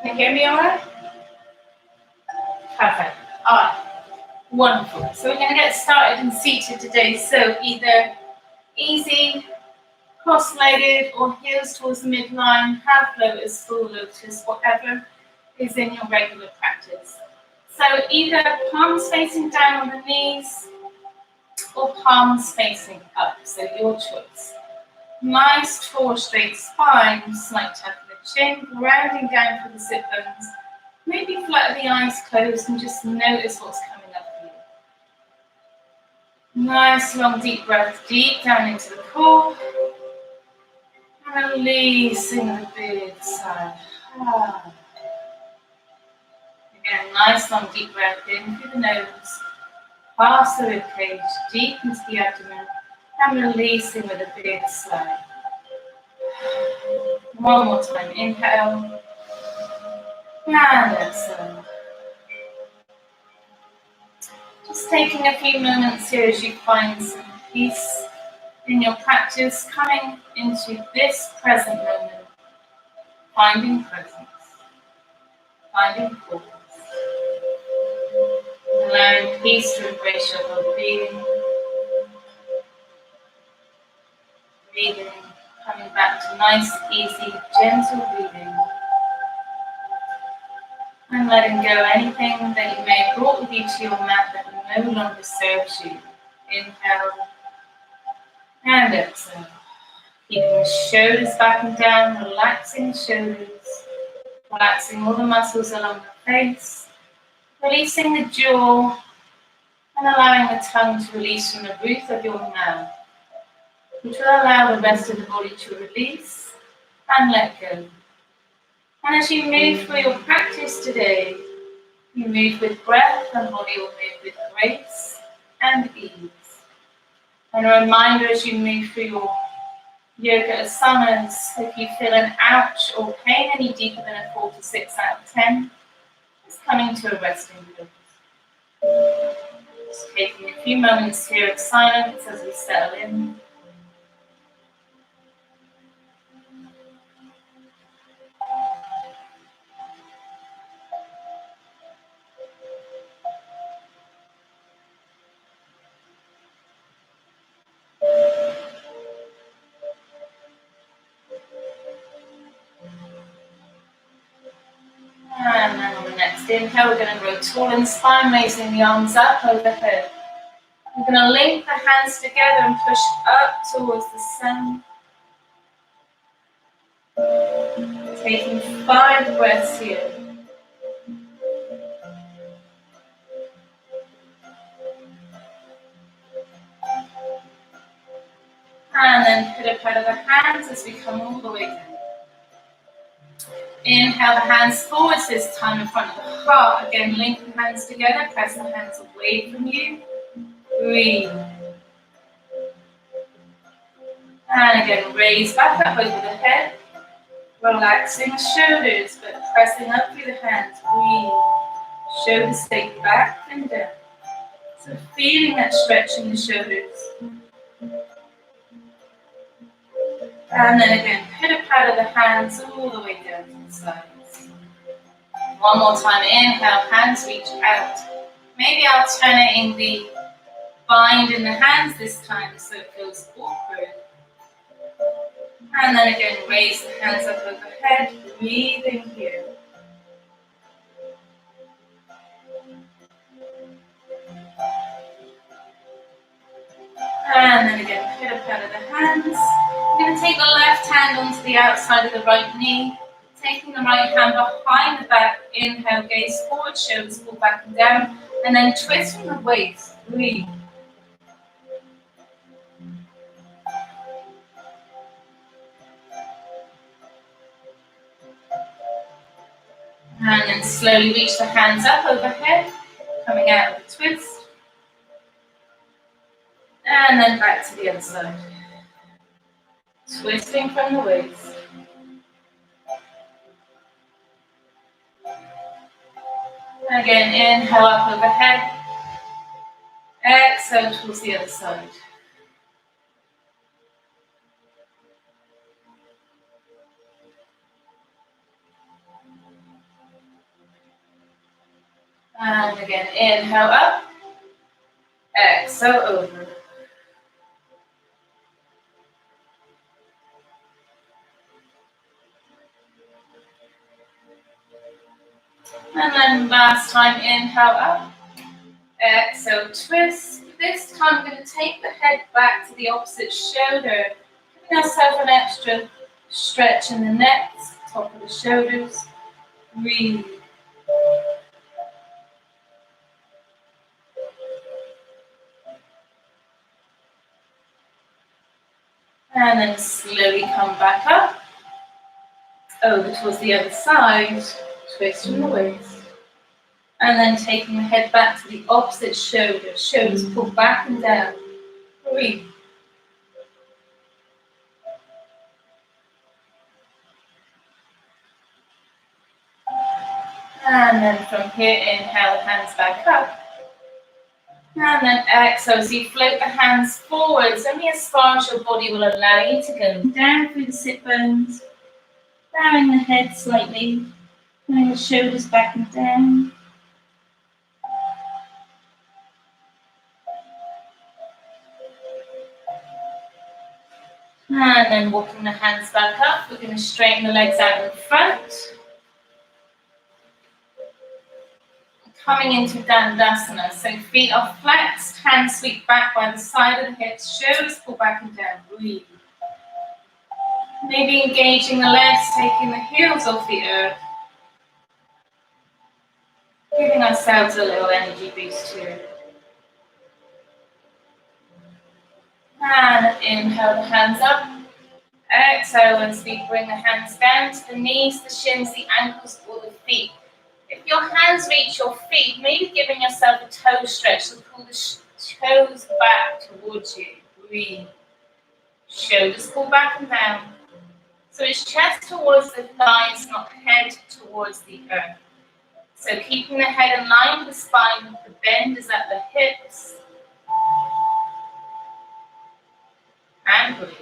Can you hear me all right? Perfect. All right. Wonderful. So we're going to get started and seated today. So either easy, cross-legged, or heels towards the midline, half lotus, full lotus, whatever is in your regular practice. So either palms facing down on the knees or palms facing up. So your choice. Nice tall straight spine, slight tuck in the chin, grounding down through the sit bones. Maybe flutter the eyes closed and just notice what's coming up for you. Nice long deep breath deep down into the core. And releasing the big sigh. Again, nice long deep breath in through the nose. Past the ribcage, deep into the abdomen. And releasing with a big sigh. One more time. Inhale. And exhale. Just taking a few moments here as you find some peace in your practice, coming into this present moment, finding presence, finding focus, allowing peace to embrace your well-being, breathing, coming back to nice, easy, gentle breathing. And letting go anything that you may have brought with you to your mat that no longer serves you. Inhale and exhale. Keeping the shoulders back and down, relaxing the shoulders, relaxing all the muscles along the face, releasing the jaw, and allowing the tongue to release from the roof of your mouth, which will allow the rest of the body to release and let go. And as you move through your practice today, you move with breath and body will move with grace and ease. And a reminder as you move through your yoga asanas, if you feel an ouch or pain any deeper than a 4 to 6 out of 10, it's coming to a resting place. Just taking a few moments here of silence as we settle in. And then on the next inhale, we're going to grow tall in spine, raising the arms up overhead. We're going to link the hands together and push up towards the sun. Taking 5 breaths here. And then pitter-patter the hands as we come all the way down. Inhale the hands forwards, this time in front of the heart. Again, link the hands together, press the hands away from you. Breathe. And again, raise back up over the head. Relaxing the shoulders, but pressing up through the hands. Breathe. Shoulders stay back and down. So feeling that stretch in the shoulders. And then again, pitter-patter the hands all the way down to the sides. One more time, inhale, hands reach out. Maybe alternating the bind in the hands this time so it feels awkward. And then again, raise the hands up overhead, breathing here. And then again, pitter-patter the hands. We're going to take the left hand onto the outside of the right knee, taking the right hand behind the back. Inhale, gaze forward, shoulders pull back and down, and then twist from the waist. Breathe. And then slowly reach the hands up overhead, coming out of the twist. And then back to the other side. Twisting from the waist. Again, inhale up overhead. Exhale towards the other side. And again, inhale up, exhale over. And then last time, inhale up, exhale, twist. This time I'm going to take the head back to the opposite shoulder, giving ourselves an extra stretch in the neck, top of the shoulders. Breathe. And then slowly come back up, over towards the other side, twist from the waist. And then taking the head back to the opposite shoulder, shoulders pull back and down. Breathe. And then from here, inhale, hands back up. And then exhale, so you float the hands forwards, only as far as your body will allow you to go. Down through the sit bones, bowing the head slightly, pulling the shoulders back and down. And then walking the hands back up, we're going to straighten the legs out in front. Coming into Dandasana, so feet are flexed, hands sweep back by the side of the hips, shoulders pull back and down, breathe. Maybe engaging the legs, taking the heels off the earth. Giving ourselves a little energy boost here. And inhale the hands up. Exhale as we bring the hands down to the knees, the shins, the ankles, or the feet. If your hands reach your feet, maybe giving yourself a toe stretch, so pull the toes back towards you. Breathe. Shoulders pull back and down. So it's chest towards the thighs, not head towards the earth. So keeping the head in line with the spine, the bend is at the hips. And breathe.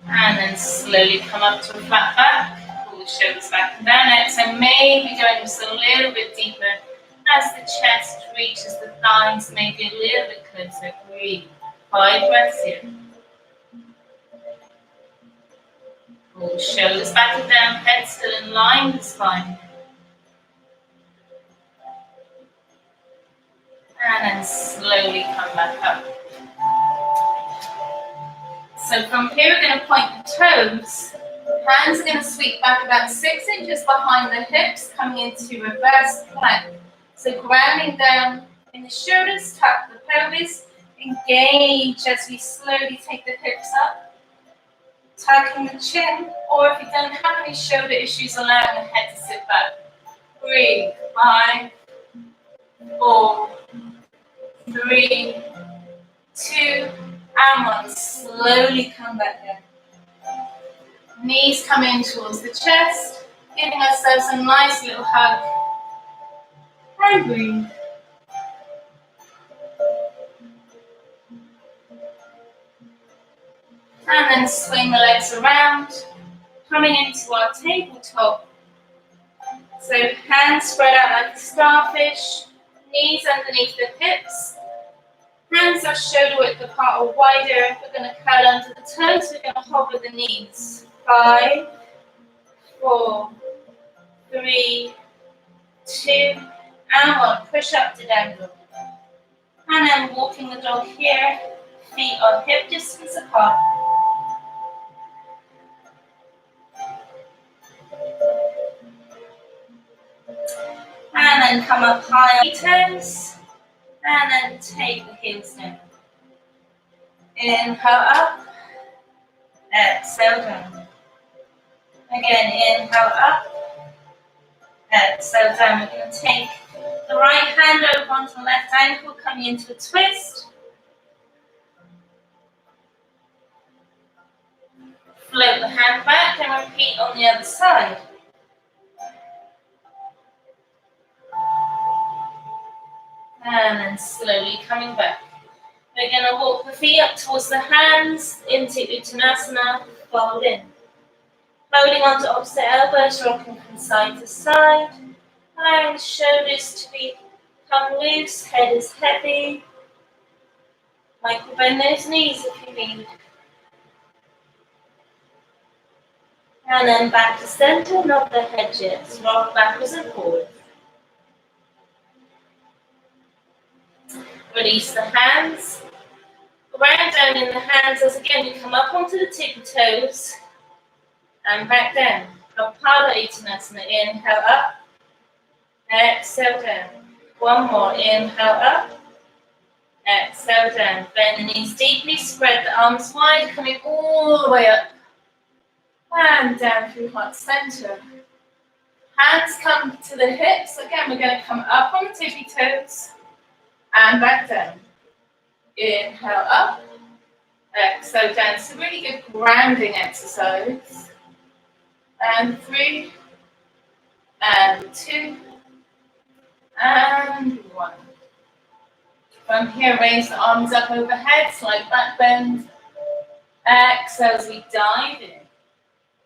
And then slowly come up to a flat back, pull the shoulders back and down. Exhale, maybe going just a little bit deeper as the chest reaches the thighs, maybe a little bit closer. Breathe. 5 breaths here. Pull the shoulders back and down, head still in line with the spine. And then slowly come back up. So from here, we're going to point the toes. Hands are going to sweep back about 6 inches behind the hips, coming into reverse plank. So grounding down in the shoulders, tuck the pelvis, engage as we slowly take the hips up. Tucking the chin, or if you don't have any shoulder issues, allowing the head to sit back. Breathe. 5, 4, 3, 2, and 1. Slowly come back down. Knees come in towards the chest, giving ourselves a nice little hug. And breathe. And then swing the legs around, coming into our tabletop. So hands spread out like a starfish, knees underneath the hips. Hands are shoulder width apart or wider. We're going to curl under the toes. We're going to hover the knees. 5, 4, 3, 2, and 1. Push up to down dog. And then walking the dog here. Feet are hip distance apart. And then come up high on your toes. And then take the heels down. Inhale up. Exhale down. Again, inhale up. Exhale down. We're going to take the right hand over onto the left ankle, coming into a twist. Float the hand back and repeat on the other side. And then slowly coming back. We're going to walk the feet up towards the hands into Uttanasana. fold in. Holding onto opposite elbows, rocking from side to side. Allowing the shoulders to become loose, head is heavy. Micro bend those knees if you need. And then back to center, not the head shifts. Rock backwards and forwards. Release the hands. Ground down in the hands as again you come up onto the tippy toes. And back down. Uttanasana. Inhale up. Exhale down. One more. Inhale up. Exhale down. Bend the knees deeply. Spread the arms wide. Coming all the way up. And down through heart center. Hands come to the hips. Again, we're going to come up on the tippy toes. And back down. Inhale up. Exhale down. It's a really good grounding exercise. And 3. And 2. And 1. From here, raise the arms up overhead. Slight back bend. Exhale as we dive in.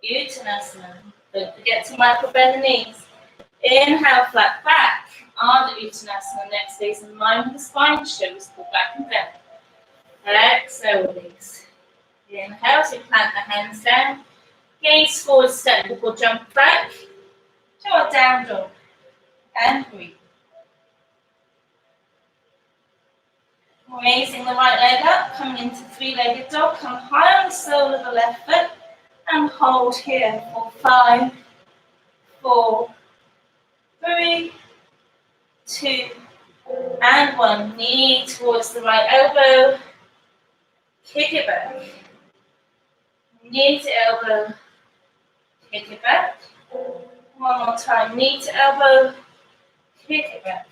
Uttanasana. Don't forget to micro bend the knees. Inhale, flat back. Ardha Uttanasana. Next stays in line with the spine. Shoulders pull back and down. Exhale, release. Inhale, so plant the hands down. Gaze forward, step before jump back to our down dog. And breathe. Raising the right leg up, coming into three-legged dog. Come high on the sole of the left foot. And hold here for 5, 4, 3, 2, and 1. Knee towards the right elbow. Kick it back. Knee to elbow. Kick it back. One more time. Knee to elbow. Kick it back.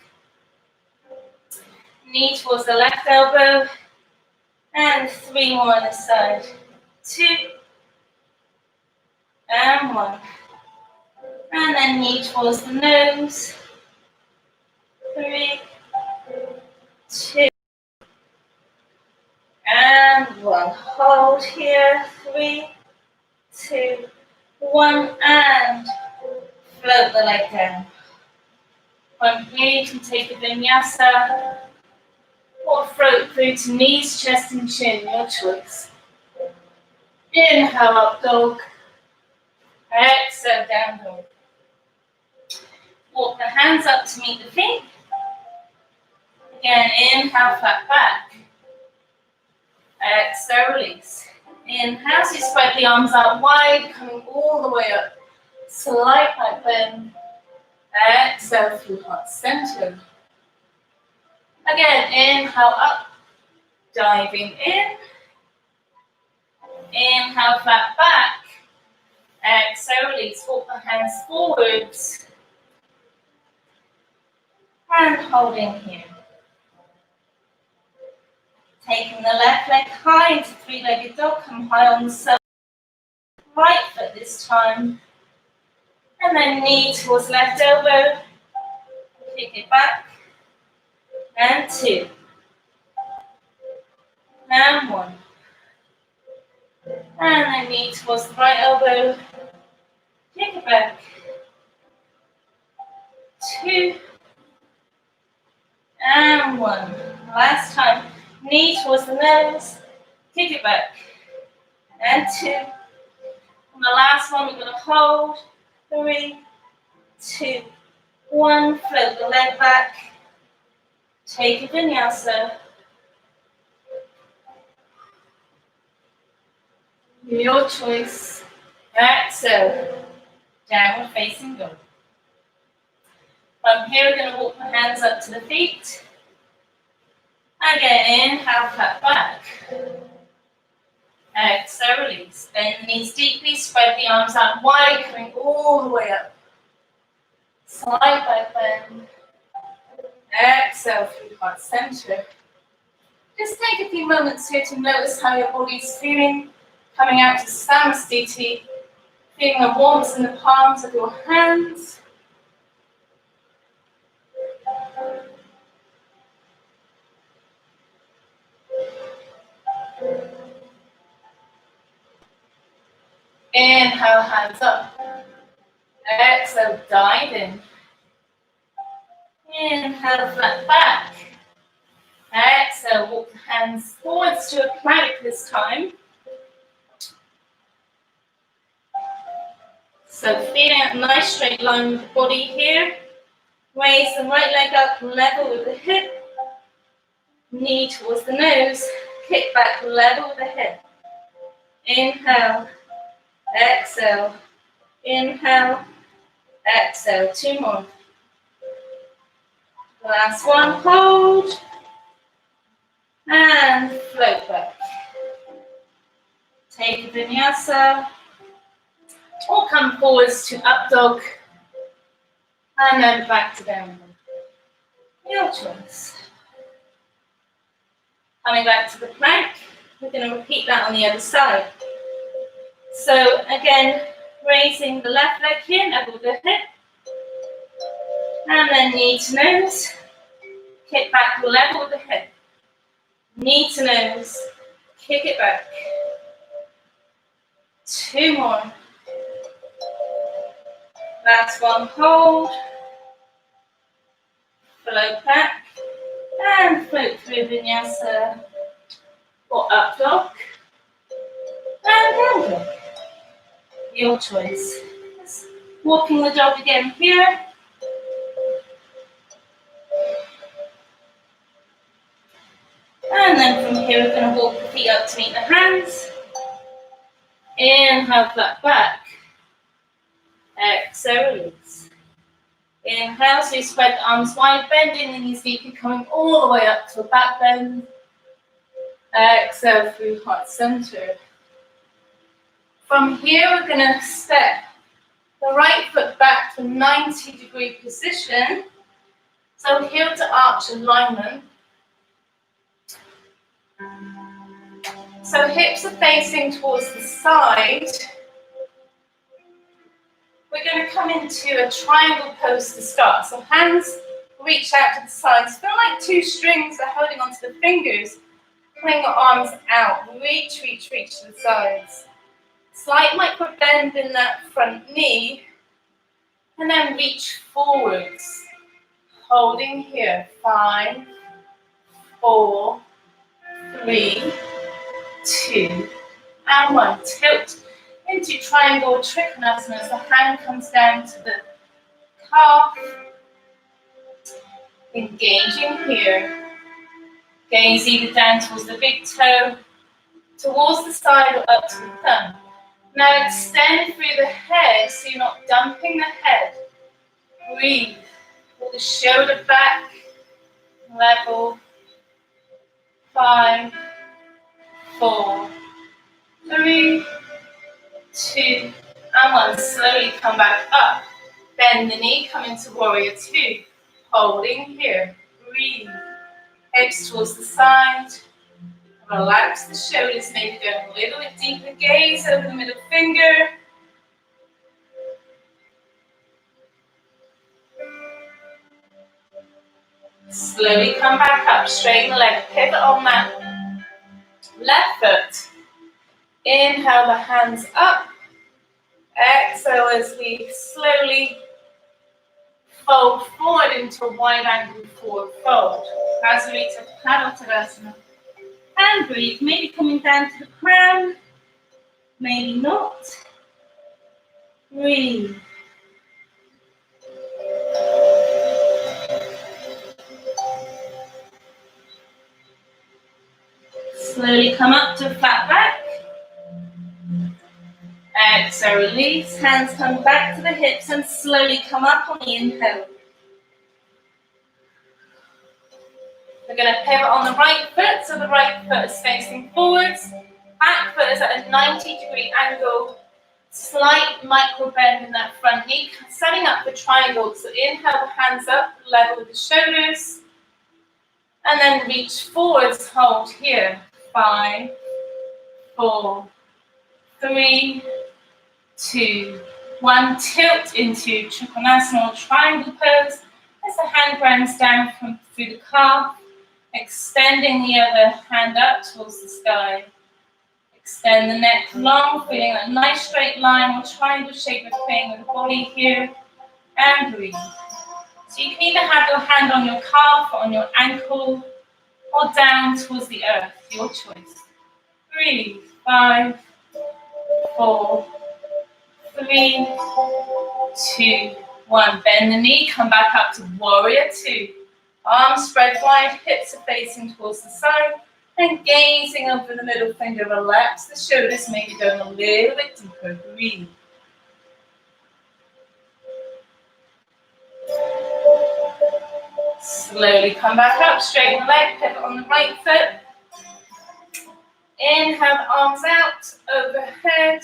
Knee towards the left elbow. And 3 more on this side. 2. And 1. And then knee towards the nose. 3, 2. And 1. Hold here. 3, 2, 1. And float the leg down. From here you can take a vinyasa or float through to knees, chest and chin, your choice. Inhale up dog. Exhale down dog. Walk the hands up to meet the feet. Again, inhale, flat back. Exhale, release. Inhale, so you spread the arms out wide, coming all the way up. Slight back bend. Exhale through heart center. Again, inhale up, diving in. Inhale, flat back. Exhale, release. Walk the hands forwards. And holding here. Taking the left leg high into three-legged dog. Come high on the sole. Right foot this time. And then knee towards left elbow. Kick it back. And 2. And 1. And then knee towards the right elbow. Kick it back. 2. And 1. Last time. Knee towards the nose. Kick it back. And 2. And the last one we're going to hold. 3, 2, 1. Float the leg back. Take a vinyasa. Your choice. Exhale. Downward facing dog. From here, we're going to walk the hands up to the feet. Again, inhale, flat back. Exhale, release. Bend the knees deeply, spread the arms out wide, coming all the way up. Slight back bend. Exhale through heart center. Just take a few moments here to notice how your body's feeling. Coming out to Namaste, feeling the warmth in the palms of your hands. Inhale, hands up. Exhale, dive in. Inhale, flat back. Exhale, walk the hands forwards to a plank this time. So feeling a nice straight line with the body here. Raise the right leg up, level with the hip. Knee towards the nose. Kick back, level with the hip. Inhale, exhale. Inhale, exhale. 2 more. Last one, hold. And float back. Take a vinyasa. Or come forwards to up dog. And then back to down dog. Your choice. Coming back to the plank. We're going to repeat that on the other side. So again, raising the left leg here, level the hip. And then knee to nose. Kick back, level with the hip. Knee to nose. Kick it back. 2 more. Last one, hold. Float back. And float through vinyasa. Or up dog. And down dog. Your choice. Just walking the dog again here. And then from here, we're going to walk the feet up to meet the hands. Inhale, flat back. Exhale, release. Inhale, so you spread the arms wide, bending the knees deeply, coming all the way up to a back bend. Exhale through heart center. From here, we're going to step the right foot back to a 90-degree position. So heel to arch alignment. So hips are facing towards the side. We're going to come into a triangle pose to start. So hands reach out to the sides. Feel like 2 strings are holding onto the fingers. Pulling your arms out. Reach, reach, reach to the sides. Slight micro bend in that front knee. And then reach forwards. Holding here. 5, 4, 3, 2, and 1. Tilt into triangle trikonasana as the hand comes down to the calf. Engaging here. Gaze either down towards the big toe, towards the side, or up to the thumb. Now extend through the head so you're not dumping the head. Breathe. Pull the shoulder back. Level. 5, 4, 3, 2, and 1. Slowly come back up. Bend the knee, come into warrior 2. Holding here. Breathe. Hips towards the side. Relax the shoulders, maybe go a little bit deeper. Gaze over the middle finger. Slowly come back up. Straighten the leg. Pivot on that left foot. Inhale the hands up. Exhale as we slowly fold forward into a wide angle forward fold. As we reach a Tabletop. And breathe. Maybe coming down to the crown. Maybe not. Breathe. Slowly come up to flat back. Exhale, release. Hands come back to the hips and slowly come up on the inhale. We're going to pivot on the right foot, so the right foot is facing forwards. Back foot is at a 90-degree angle. Slight micro bend in that front knee. Setting up the triangle. So inhale the hands up, level with the shoulders. And then reach forwards, hold here. 5, 4, 3, 2, 1. Tilt into trikonasana or triangle pose as the hand grounds down through the calf, extending the other hand up towards the sky. Extend the neck long, feeling a nice straight line or triangle shape of playing with the body here. And breathe. So you can either have your hand on your calf or on your ankle or down towards the earth, your choice. Breathe. 5, 4, 3, 2, 1. Bend the knee, come back up to warrior 2. Arms spread wide, hips are facing towards the side, and gazing over the middle finger, relax the shoulders, maybe going a little bit deeper. Breathe. Slowly come back up, straighten the leg, pivot on the right foot. Inhale, arms out, overhead.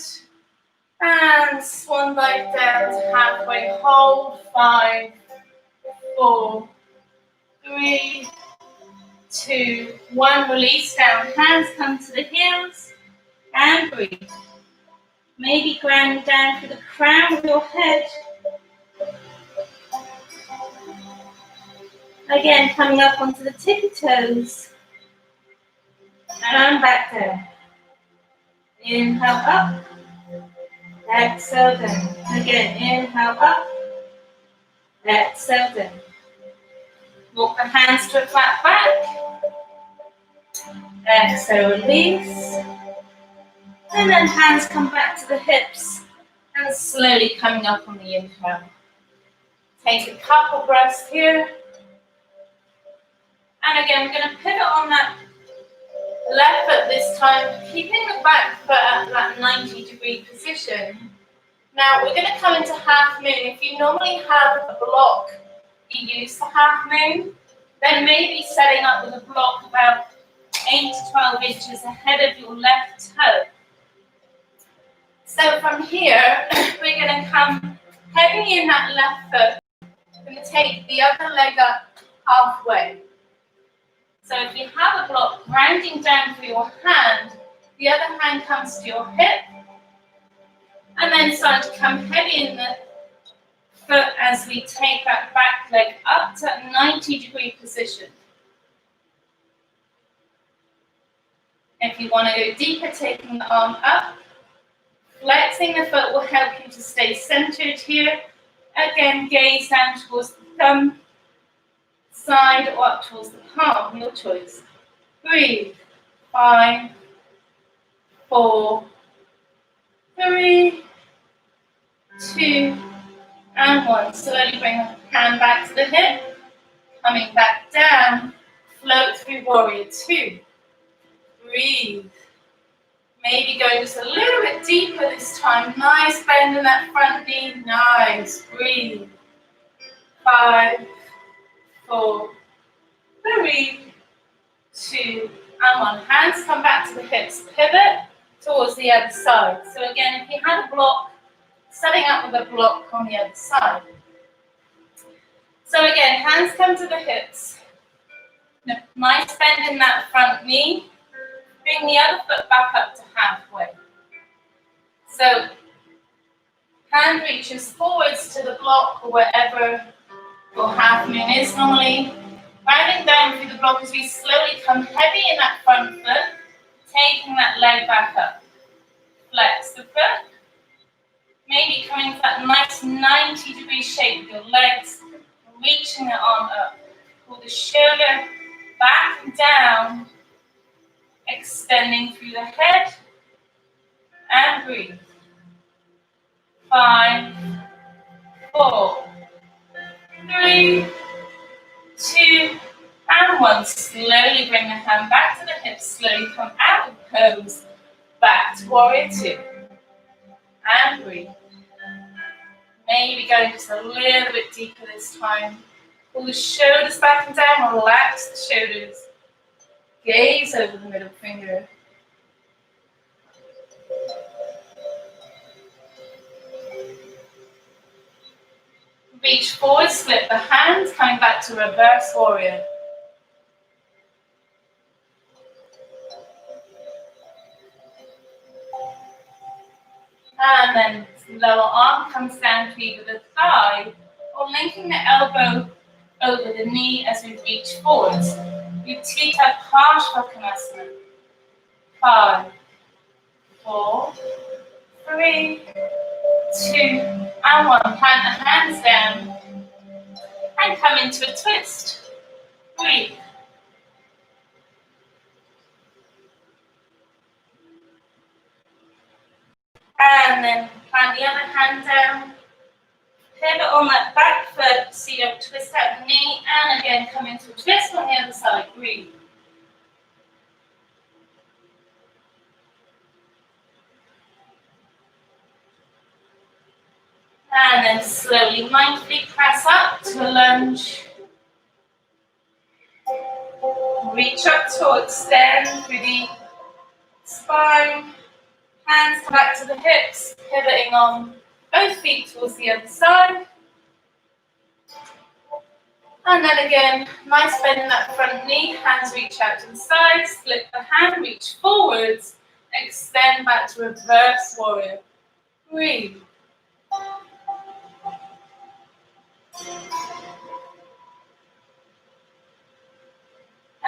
And swan dive down to halfway. Hold. 5, 4, 3, 2, 1. Release down. Hands come to the heels. And breathe. Maybe ground down to the crown of your head. Again, coming up onto the tippy toes. And back down. Inhale up. Exhale down. Again, inhale up. Exhale down. Walk the hands to a flat back. Exhale, release. And then hands come back to the hips. And slowly coming up on the inhale. Take a couple breaths here. And again, we're going to pivot on that left foot this time, keeping the back foot at that 90-degree position. Now we're going to come into half moon. If you normally have a block you use for half moon, then maybe setting up with a block about 8 to 12 inches ahead of your left toe. So from here, we're going to come heavy in that left foot. We're going to take the other leg up halfway. So if you have a block, rounding down for your hand, the other hand comes to your hip, and then start to come heavy in the foot as we take that back leg up to 90-degree position. If you want to go deeper, taking the arm up, flexing the foot will help you to stay centered here. Again, gaze down towards the thumb, side or up towards the palm, your choice. Breathe. 5, 4, 3, 2, and 1. Slowly bring the hand back to the hip, coming back down, float through warrior 2. Breathe. Maybe going just a little bit deeper this time. Nice bend in that front knee. Nice. Breathe. 5, 4, 3, 2, and 1. Hands come back to the hips. Pivot towards the other side. So again, if you had a block, setting up with a block on the other side. So again, hands come to the hips. Nice bend in that front knee. Bring the other foot back up to halfway. So hand reaches forwards to the block or wherever your half moon is normally. Rounding down through the block as we slowly come heavy in that front foot, taking that leg back up. Flex the foot. Maybe coming to that nice 90-degree shape with your legs, reaching the arm up. Pull the shoulder back and down, extending through the head, and breathe. 5, 4, 3, 2, and 1. Slowly bring the hand back to the hips. Slowly come out of pose, back to warrior 2, and breathe. Maybe going just a little bit deeper this time. Pull the shoulders back and down. Relax the shoulders. Gaze over the middle finger. Reach forward, split the hands, coming back to reverse warrior. And then lower arm comes down to either the thigh or linking the elbow over the knee as we reach forwards. Utthita Parshvakonasana. 5, 4, 3, 2, and 1. Plant the hands down and come into a twist. Breathe. And then plant the other hand down. Pivot on that back foot, so you don't twist out the knee, and again come into a twist on the other side. Breathe. And then slowly, mindfully press up to a lunge. Reach up to extend through the spine. Hands come back to the hips, pivoting on both feet towards the other side. And then again, nice bend in that front knee. Hands reach out to the side, split the hand, reach forwards, extend back to reverse warrior. Breathe.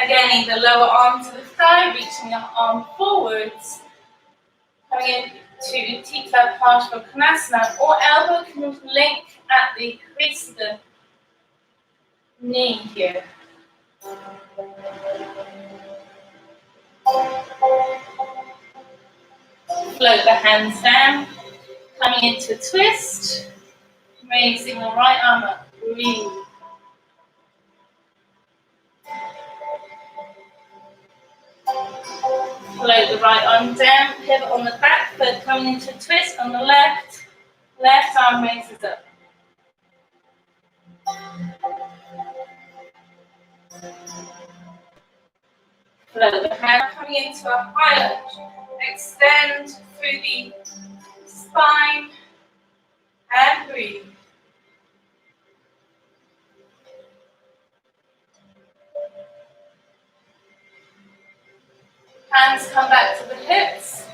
Again, either lower arm to the thigh, reaching the arm forwards, coming into Tita Konasana, or elbow can link at the crease of the knee here. Float the hands down, coming into a twist, raising the right arm up. Breathe. Float the right arm down, pivot on the back foot, coming into a twist on the left. Left arm raises up. Float the hand coming into a high lunge. Extend through the spine and breathe. Hands come back to the hips.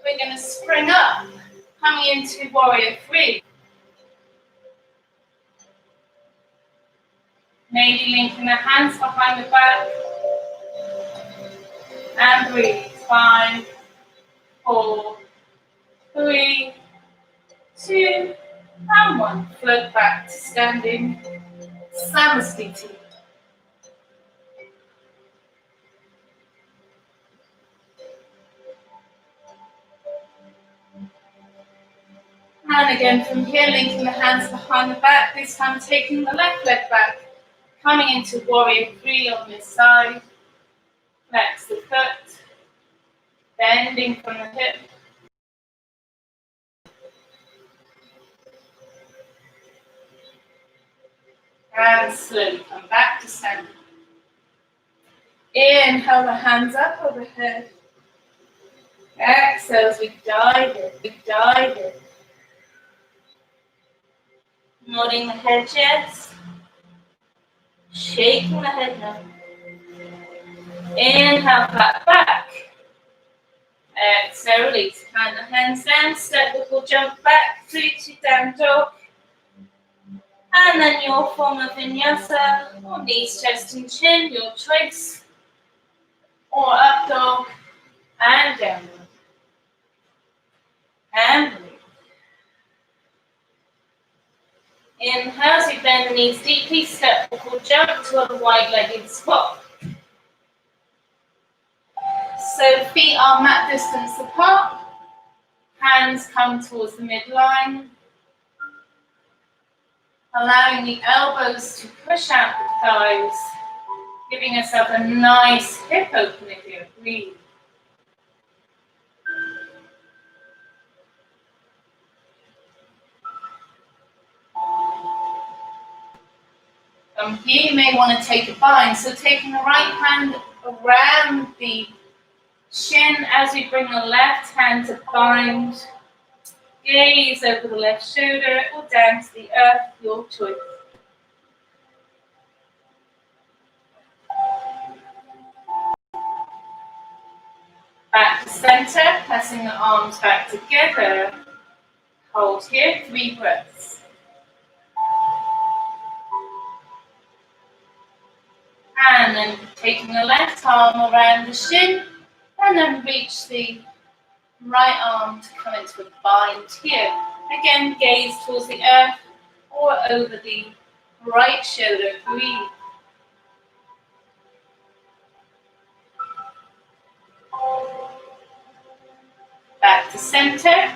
We're going to spring up, coming into warrior 3. Maybe linking the hands behind the back. And breathe. 5, 4, 3, 2, and 1. Float back to standing Namaste. And again from here, linking the hands behind the back, this time taking the left leg back, coming into warrior 3 on this side. Flex the foot, bending from the hip. And slowly come back to standing. Inhale the hands up overhead. Exhale as we dive in. Nodding the head, yes. Shaking the head now. Inhale, flat back. Exhale, release. Plant the hands down, step or jump back through to down dog. And then your form of Vinyasa, or knees, chest and chin, your choice. Or up dog and down dog. And breathe. Inhale as you bend the knees deeply, step or jump to a wide-legged squat. So feet are mat distance apart, hands come towards the midline, allowing the elbows to push out the thighs, giving yourself a nice hip opener here. Breathe. From here you may want to take a bind, so taking the right hand around the shin as we bring the left hand to bind, gaze over the left shoulder or down to the earth, your choice. Back to center, pressing the arms back together. Hold here, 3 breaths. And then taking the left arm around the shin, and then reach the Right arm to come into a bind here. Again, gaze towards the earth or over the right shoulder. Breathe. Back to center.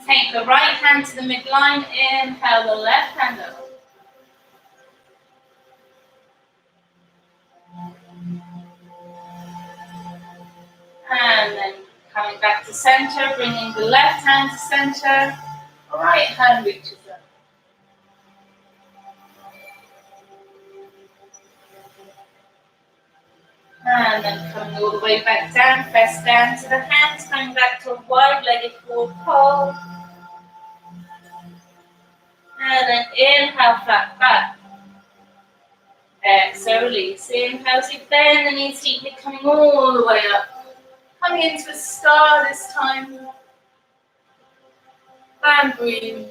Take the right hand to the midline. Inhale the left hand up. And then coming back to center, bringing the left hand to center. Right hand reaches up. And then coming all the way back down, press down to the hands, coming back to a wide-legged forward fold. And then inhale, flat back. Exhale, release. Inhale, as you bend the knees deeply, coming all the way up. Coming into a star this time. And breathe.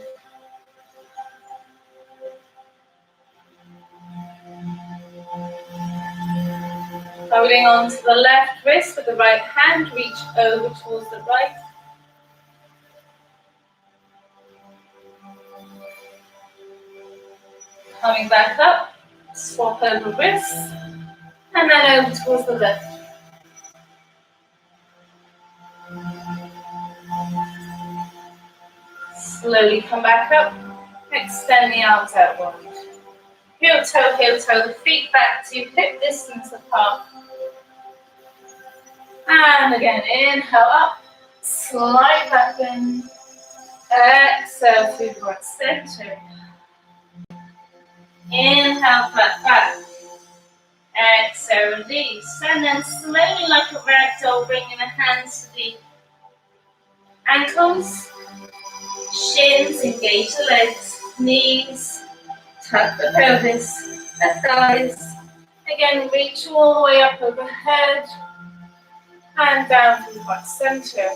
Holding on to the left wrist with the right hand, reach over towards the right. Coming back up, swap over wrists, and then over towards the left. Slowly come back up, extend the arms out wide. Heel toe, the feet back to hip distance apart. And again, inhale up, slide back in, exhale through the right center. Inhale, flat back. Exhale, release. And then slowly like a ragdoll, bringing the hands to the ankles. Shins, engage the legs. Knees, tuck the pelvis, the thighs. Again, reach all the way up overhead. And down to the heart center.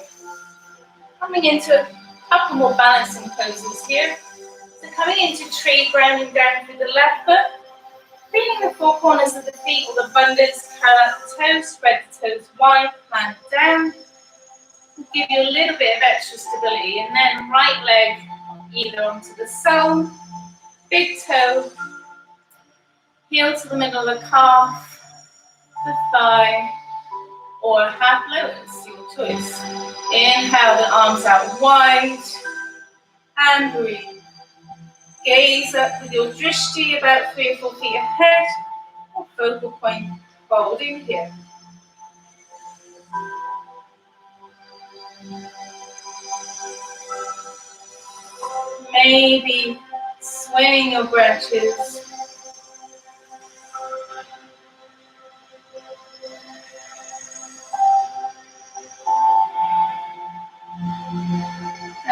Coming into a couple more balancing poses here. So coming into tree, grounding down through the left foot. Feeling the four corners of the feet or the bundles, curl out the toes, spread the toes wide, plant down. Give you a little bit of extra stability. And then right leg either onto the sole, big toe, heel to the middle of the calf, the thigh, or half lotus, your choice. Inhale the arms out wide and breathe. Gaze up with your drishti about 3 or 4 feet ahead, or focal point folding here. Maybe swaying your branches.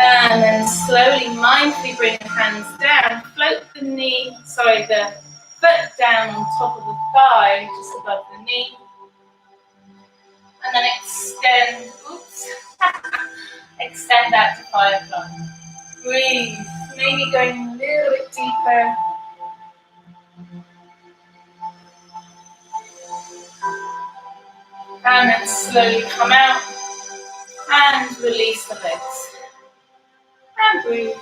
And then slowly, mindfully bring the hands down. Float the foot down on top of the thigh, just above the knee. And then extend, extend that to firefly. Breathe, maybe going a little bit deeper. And then slowly come out and release the legs. And breathe.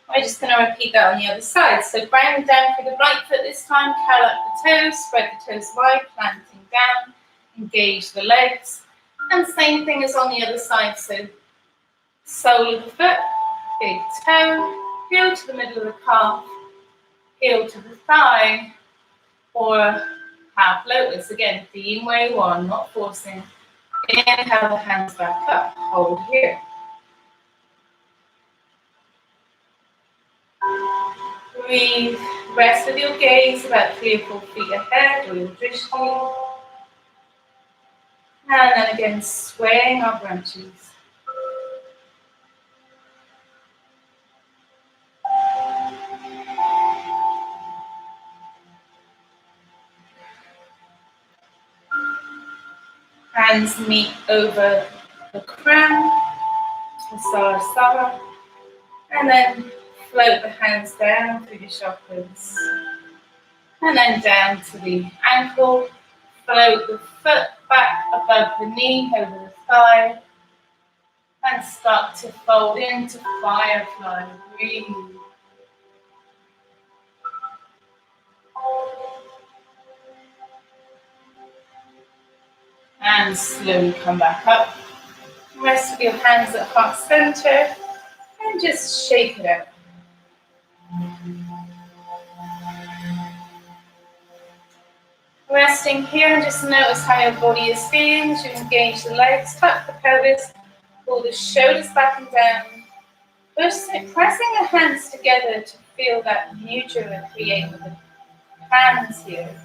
We're just going to repeat that on the other side. So ground down for the right foot this time, curl up the toes, spread the toes wide, planting down, engage the legs. And same thing as on the other side. So sole of the foot, big toe, heel to the middle of the calf, heel to the thigh, or half lotus. Again, being where you are, not forcing. Inhale the hands back up, hold here. Breathe, rest with your gaze about 3 or 4 feet ahead, or your drishti. And then again, swaying our branches. Hands meet over the crown, Sarvangasana, and then float the hands down through the chakras, and then down to the ankle, float the foot back above the knee, over the thigh, and start to fold into firefly. Breathe. And slowly come back up. Rest your hands at heart center and just shake it out. Resting here, and just notice how your body is feeling as you engage the legs, tuck the pelvis, pull the shoulders back and down. Pressing the hands together to feel that mudra create with the hands here.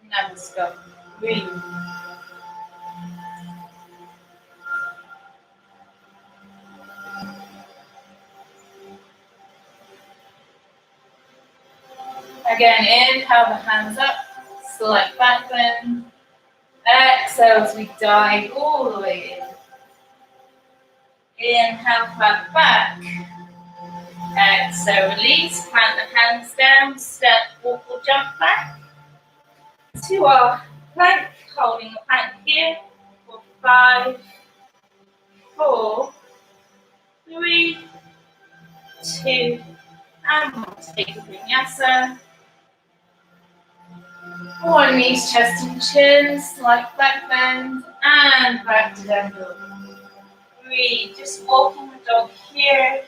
Namaste. Breathe. Again, inhale the hands up, slight back bend. Exhale as we dive all the way in. Inhale, flat back. Exhale, release, plant the hands down, step, walk or jump back to our plank, holding the plank here for 5, 4, 3, 2, and 1. Take a vinyasa. One knees, chest and chin, slight back bend, and back to down dog. Breathe, just walking the dog here.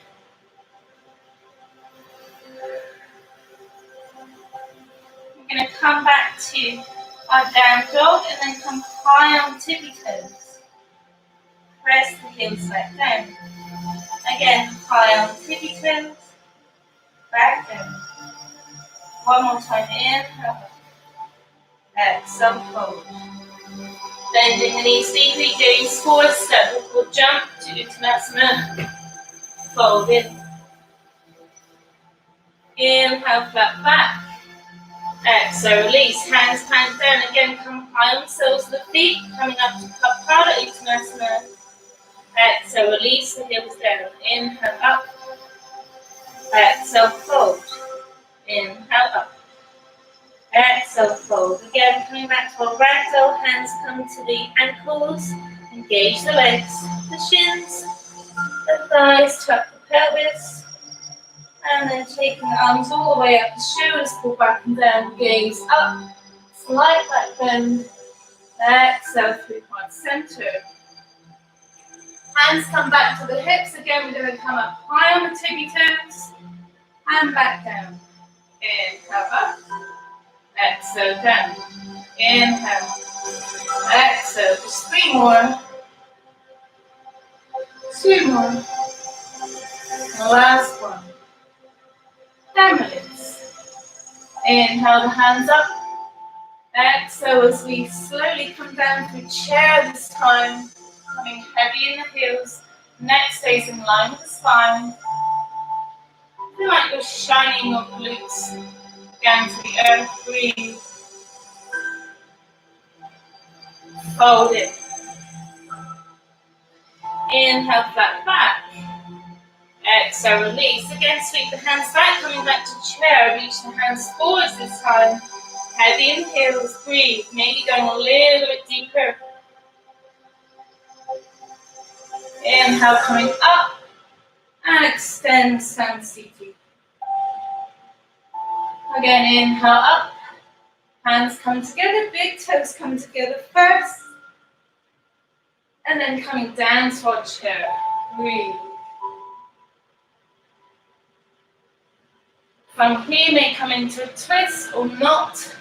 We're going to come back to our down dog and then come high on tippy toes. Press the heels back down. Again, high on tippy toes, back down. One more time, inhale. Exhale, fold. Bending the knees deeply, going forward, step, or jump to Uttanasana. Fold in. Inhale, flat back. Exhale, release. Hands plant down. Again, come high on the soles of the feet, coming up to Kapara Uttanasana. Exhale, release the heels down. Inhale, up. Exhale, fold. Inhale, up. Exhale, fold. Again, coming back to our ragdoll. Hands come to the ankles. Engage the legs, the shins, the thighs, tuck the pelvis. And then taking the arms all the way up, the shoulders pull back and down, gaze up. Slight back bend. Exhale through heart center. Hands come back to the hips. Again, we're going to come up high on the tippy toes. And back down. Inhale up. Exhale down. Inhale. Exhale. Just 3 more. 2 more. The last one. Down release. Inhale the hands up. Exhale as we slowly come down to chair this time. Coming heavy in the heels. Neck stays in line with the spine. Feel like you're shining your glutes down to the earth. Breathe. Fold it. Inhale, flat back. Exhale, release. Again, sweep the hands back, coming back to chair. Reach the hands forwards this time. Heavy in the heels. Breathe. Maybe going a little bit deeper. Inhale, coming up. And extend, stand seated. Again, inhale up. Hands come together, big toes come together first. And then coming down to our chair. Breathe. From here, may come into a twist or not.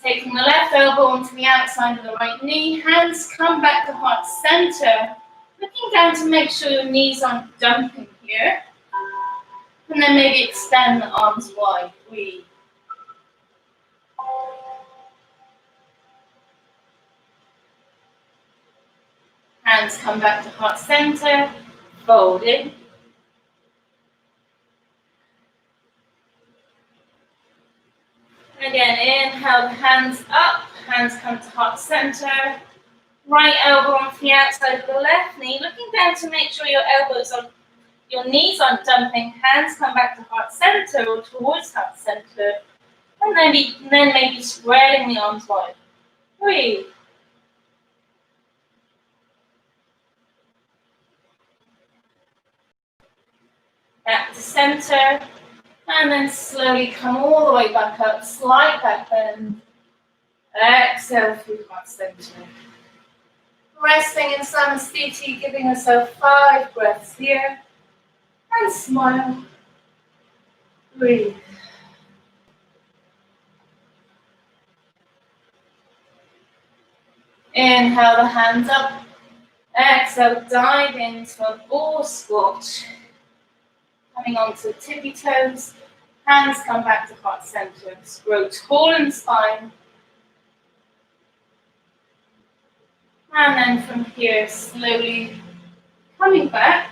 Taking the left elbow onto the outside of the right knee. Hands come back to heart center. Looking down to make sure your knees aren't dumping here. And then maybe extend the arms wide. Breathe. Hands come back to heart center. Fold in. Again, inhale the hands up. Hands come to heart center. Right elbow onto the outside of the left knee. Looking down to make sure your knees aren't dumping. Hands come back to heart center or towards heart center. And then maybe spreading the arms wide. Breathe. Back to center. And then slowly come all the way back up. Slight back bend. Exhale through heart center. Resting in Namaste, giving yourself 5 breaths here. And smile. Breathe. Inhale the hands up. Exhale, dive into a ball squat. Coming onto the tippy toes. Hands come back to heart center. Grow tall in the spine. And then from here, slowly coming back.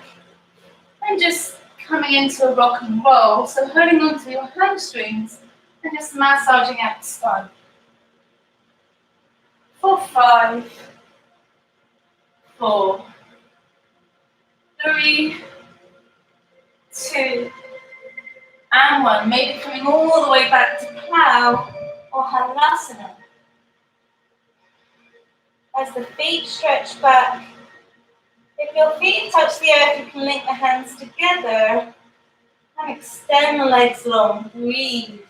And just coming into a rock and roll. So holding onto your hamstrings and just massaging out the spine. For 5, 4, 3, 2, and 1. Maybe coming all the way back to plow or halasana. As the feet stretch back, if your feet touch the earth, you can link the hands together and extend the legs long. Breathe.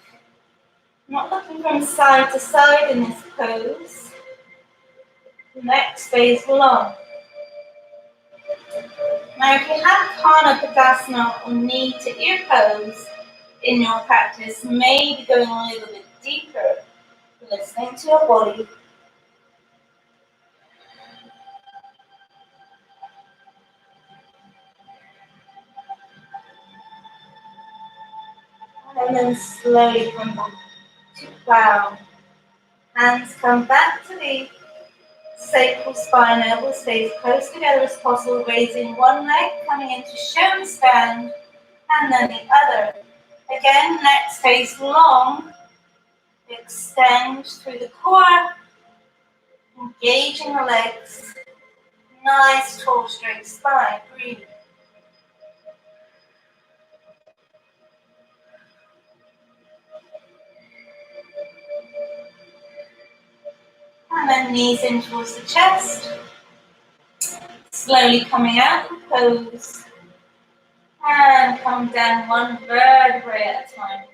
Not looking from side to side in this pose. The neck stays long. Now, if you have Padasana or knee to ear pose in your practice, maybe going a little bit deeper, listening to your body. And then slowly come back to plow. Hands come back to the sacral spine, elbow stays close together as possible, raising one leg, coming into shoulder stand, and then the other. Again, neck stays long, extend through the core, engaging the legs, nice tall straight spine, breathe. And then knees in towards the chest, slowly coming out of pose, and come down one vertebrae at a time.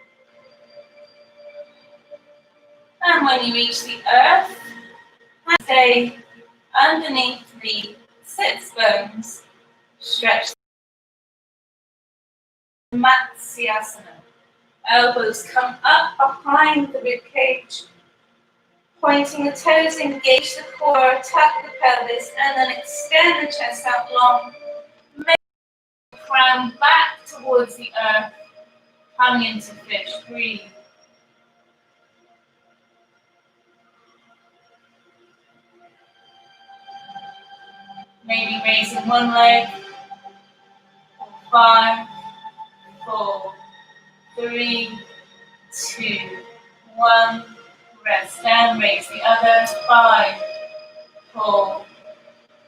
And when you reach the earth, stay underneath the sits bones, stretch the Matsyasana. Elbows come up behind the rib cage, pointing the toes, engage the core, tuck the pelvis, and then extend the chest out long. Make the crown back towards the earth, coming into fish. Breathe. Maybe raising one leg. 5, 4, 3, 2, 1. Rest down, raise the other. 5, 4,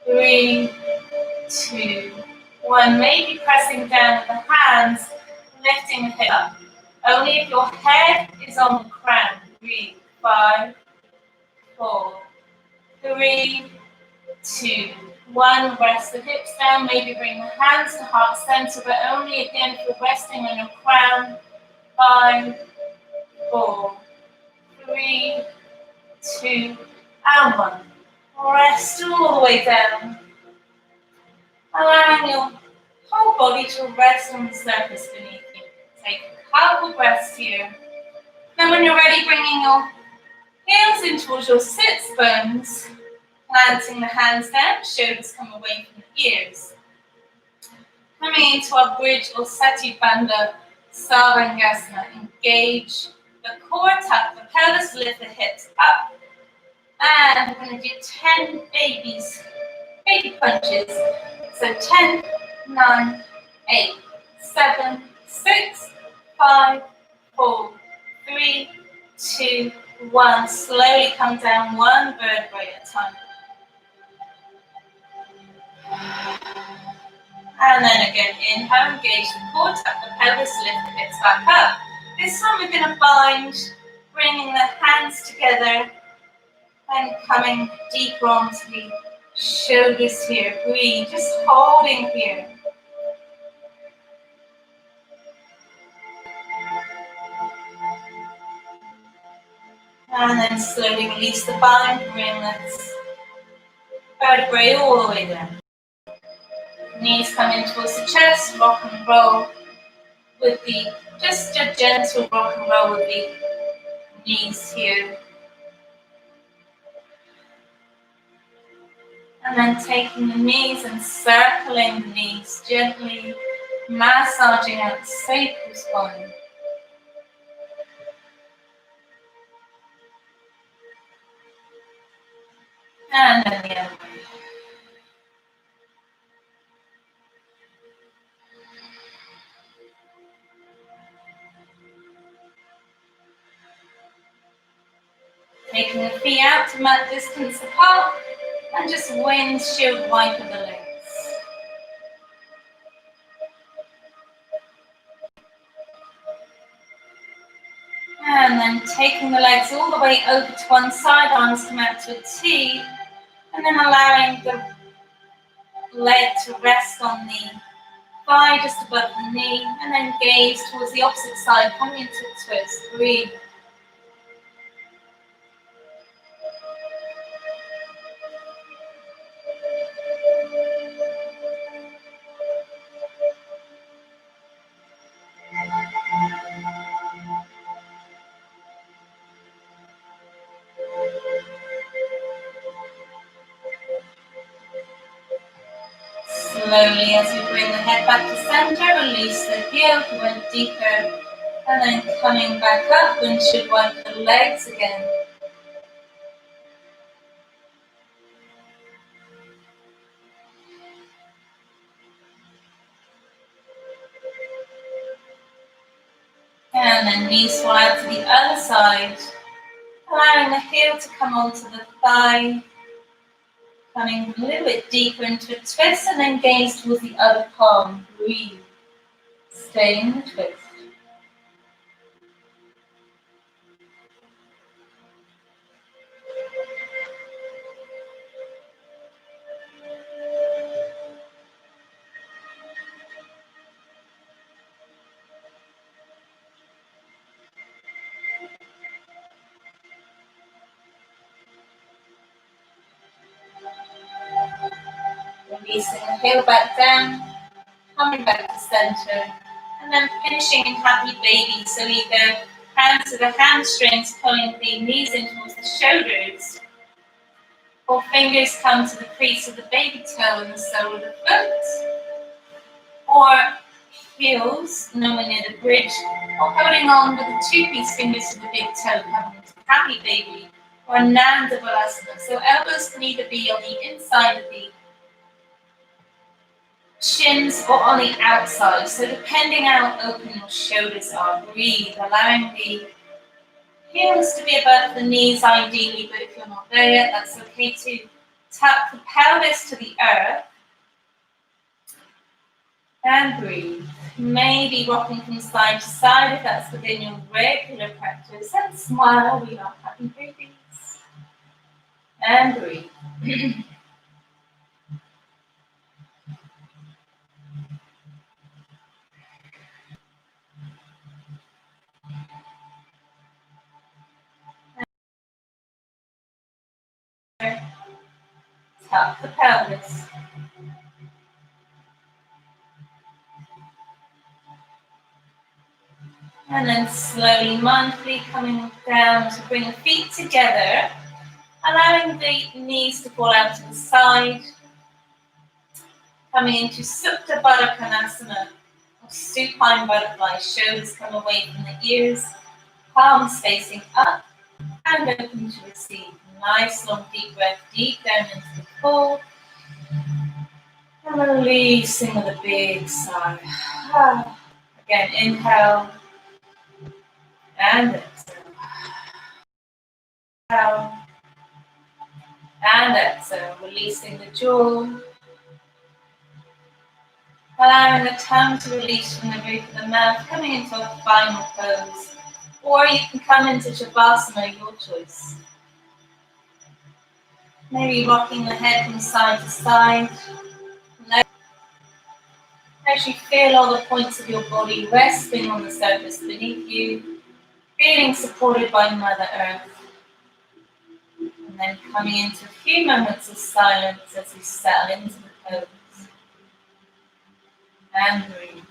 3, 2, 1. Maybe pressing down with the hands, lifting the hip up. Only if your head is on the crown. Breathe. 5, 4, 3, 2, 1. Rest the hips down. Maybe bring the hands to heart center, but only again if you're resting on your crown. 5, 4, 3, 2, and 1. Rest all the way down. Allowing your whole body to rest on the surface beneath you. Take a couple breaths here. Then when you're ready, bringing your heels in towards your sits bones, planting the hands down, shoulders come away from the ears. Coming into our bridge or Sati Bandha Sarvangasana. Engage the core, tuck the pelvis, lift the hips up. And we're going to do 10 baby punches. So 10, 9, 8, 7, 6, 5, 4, 3, 2, 1. Slowly come down one vertebrae at a time. And then again, inhale, engage the core, tuck the pelvis, lift the hips back up. This time we're going to bind, bringing the hands together And coming deeper onto the shoulders here. Breathe, just holding here. And then slowly release the bind, bring that vertebrae all the way down. Knees come in towards the chest, rock and roll with the, just a gentle rock and roll with the knees here. And then taking the knees and circling the knees, gently massaging out the sacral spine. And then the other way. Taking the feet out to mat distance apart and just windshield wiper the legs. And then taking the legs all the way over to one side, arms come out to a T, and then allowing the leg to rest on the thigh just above the knee, and then gaze towards the opposite side, coming into a twist. Breathe. Slowly, as you bring the head back to center, release the heel, you went deeper, and then coming back up, windshield wipe the legs again. And then knees wide to the other side, allowing the heel to come onto the thigh, coming a little bit deeper into a twist, and then gaze towards the other palm. Breathe. Stay in the twist. Releasing the heel back down, coming back to center, and then finishing in happy baby. So either hands to the hamstrings, pulling the knees in towards the shoulders, or fingers come to the crease of the baby toe and the sole of the foot, or heels nowhere near the bridge, or holding on with the two-piece fingers to the big toe coming into happy baby, or Namaste. So elbows can either be on the inside of the shins or on the outside. So depending how open your shoulders are, breathe, allowing the heels to be above the knees ideally, but if you're not there yet, that's okay too. Tap the pelvis to the earth and breathe. Maybe rocking from side to side if that's within your regular practice, and smile, we are happy babies. And breathe. Tap the pelvis. And then slowly, mindfully coming down to bring the feet together, allowing the knees to fall out to the side, coming into Supta Baddha Konasana, or supine butterfly. Shoulders come away from the ears, palms facing up, and open to receive. Nice long deep breath, deep down into the core, and releasing with a big sigh. Again, inhale, and exhale. Inhale, and exhale, releasing the jaw, allowing the tongue to release from the roof of the mouth, coming into a final pose. Or you can come into Shavasana, your choice. Maybe rocking the head from side to side. As you feel all the points of your body resting on the surface beneath you, feeling supported by Mother Earth. And then coming into a few moments of silence as you settle into the pose. And breathe.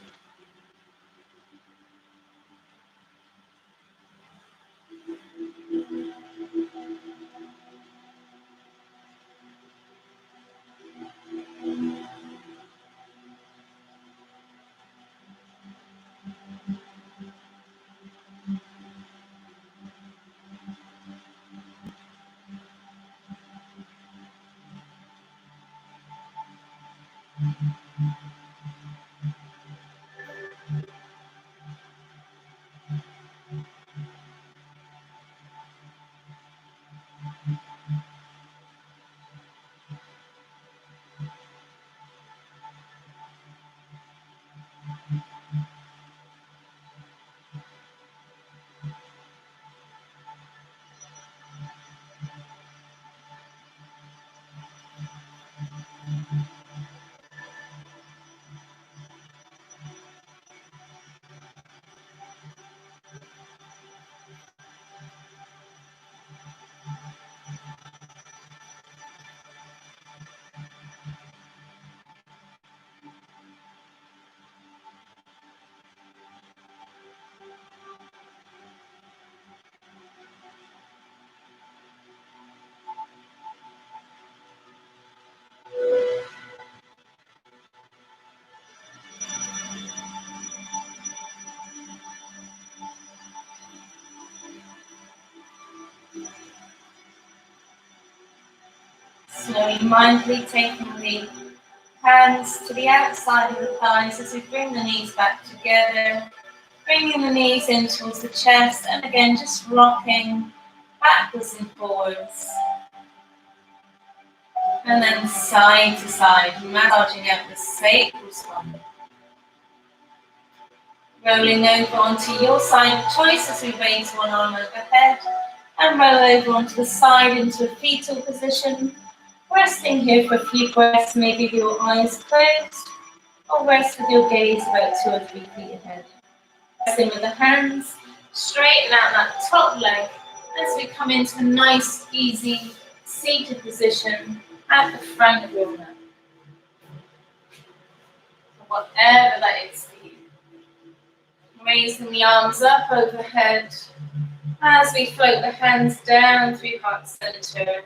Slowly, mindfully taking the hands to the outside of the thighs as we bring the knees back together, bringing the knees in towards the chest, and again just rocking backwards and forwards. And then side to side, massaging out the sacral spine. Rolling over onto your side of choice as we raise one arm overhead and roll over onto the side into a fetal position. Resting here for a few breaths, maybe with your eyes closed, or rest with your gaze about 2 or 3 feet ahead. Resting with the hands, straighten out that top leg as we come into a nice, easy, seated position at the front of your mat. Whatever that is for you. Raising the arms up overhead as we float the hands down through heart center,